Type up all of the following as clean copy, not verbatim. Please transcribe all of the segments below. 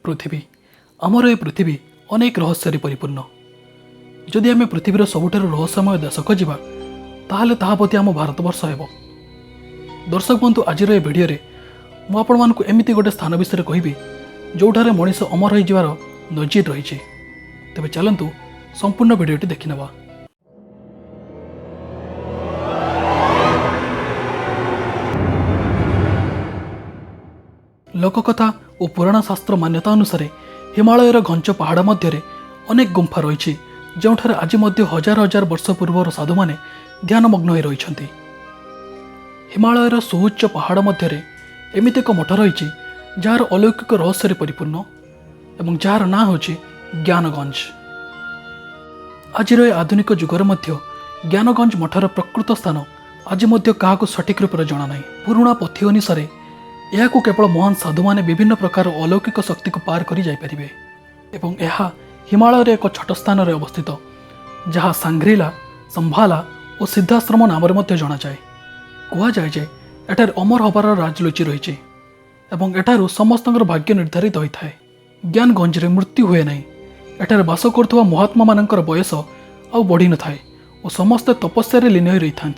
पृथ्वी आमर ए पृथ्वी अनेक रहस्य परिपूर्ण। जदि आम पृथ्वीर सबुठारु रहस्यमय देश खोजा ताहले ताहा प्रति आम भारतवर्ष हेब। दर्शक बंधु आज ए भिडियो मु आपण मानकु एमिति गोटे स्थान विषय कहबी जोठारे मनीष अमर हो जावार नजीर रही। तेबे चलंतु संपूर्ण भिडियोटी देखि नेबा। लोककथा और पुराण शास्त्र मान्यता अनुसार हिमालयर घंच पहाड़ मध्य अनेक गुंफा रही जोठारे आज हजार हजार वर्ष पूर्वर साधु माने ध्यानमग्न हो रही। हिमालयर सुउच्च पहाड़ मध्य एमिति एक मठ रही जार अलौकिक रहस्य परिपूर्ण एवं जार ना हूँ ज्ञानगंज। आज आधुनिक जुगर मध्य ज्ञानगंज मठर प्रकृत स्थान आज क्या सठिक रूप से जना ना। पुराणा पोथी अनुसार यह केवल महान साधु माने विभिन्न प्रकार अलौकिक शक्ति को पार करी जाई परिबे एवं यह हिमालय एक छोट स्थान में अवस्थित जहाँ सांग्रीला संभाला और सिद्धाश्रम नाम जना जाए। कह जाए जे एठार अमर हबार राज लुचि रही एवं एठारू समस्त भाग्य निर्धारित होता है। ज्ञानगंज रे मृत्यु हुए नहीं। एठार बास करुवा महात्मा मानकर बयस आउ बढ़ी न थाए और समस्त तपस्या लीन हो रही था।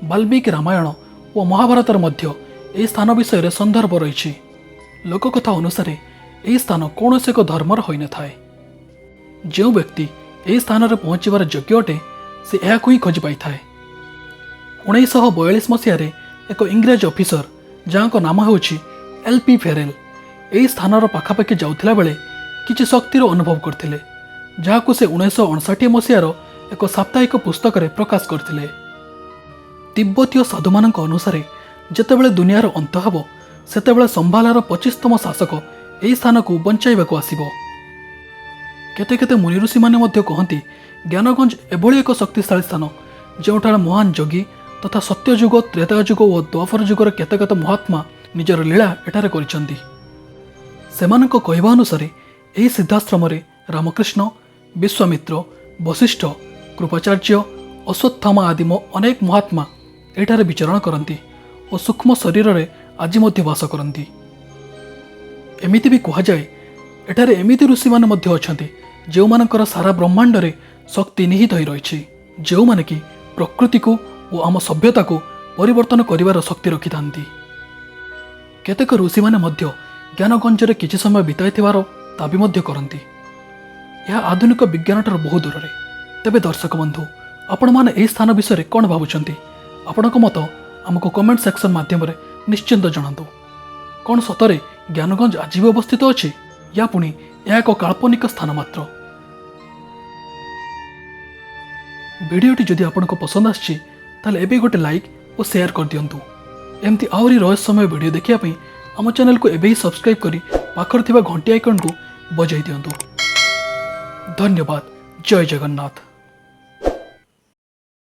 वाल्मीकि रामायण और महाभारत मध्य यह स्थान विषय संदर्भ रही। लोककथा अनुसार यह स्थान कौन से एक धर्मर हो न थाए। जो व्यक्ति यह स्थान में पहुँचार योग्य अटे से यह ही खोज पाई था। 1942 मसीह एक इंग्रेज ऑफिसर जहाँ नाम हो एल.पी. फेरेल यही स्थान पाखापाखि जाऊला बेले किसी शक्तिर अनुभव करते जहाँ से 1959 मसीहार एक साप्ताहिक पुस्तक प्रकाश करते। तिब्बतीय साधु मान अनुसार जितेबाला दुनियार अंत हम से संभालार 25तम शासक यही स्थान को बंचाइबा आसिबो। केते केते मुनि ऋषि माने कहती ज्ञानगंज एभली एक शक्तिशाली स्थान जोठार महान योगी तथा सत्ययुग त्रेतायुग और द्वापर युगर केते केते महात्मा निजर लीला एठारे करिसेंती। सेमानक कहवा अनुसार यही सिद्धाश्रम रामकृष्ण विश्वामित्र बशिष्ठ कृपाचार्य अश्वत्थामा आदि अनेक महात्मा एठारे विचरण करती और सूक्ष्म शरीर में आज वास करती। एमिति भी कहुए एठारे एमिति ऋषि माने अछंती जो मानकर सारा ब्रह्मांड रे शक्ति निहित हो रही जो माने कि प्रकृति को और आम सभ्यता को परिवर्तन करिवार शक्ति रखि थांती। केतेक ऋषि माने ज्ञानगंज रे किछि समय बिताइथिबार दाबी करती। यह आधुनिक विज्ञान ठार बहु दूर। तेबे दर्शक बंधु आपण माने एही स्थान विषय कौन भावुंट आपणक मत आमको कमेंट सेक्शन माध्यम निश्चिंत जनातु। कौन सतरे ज्ञानगंज आज भी अवस्थित अच्छी या पुणी यह एक काल्पनिक स्थान मात्र। वीडियोटी जदि आपको पसंद आछि ताले एबे गोटे लाइक और शेयर कर दियंतु। एमती आहरी रहस्यमय वीडियो देखिया आम चैनल को एबे ही सब्सक्राइब करी पाखर थिबा घंटी आइकन को बजाई दियंतु। धन्यवाद। जय जगन्नाथ।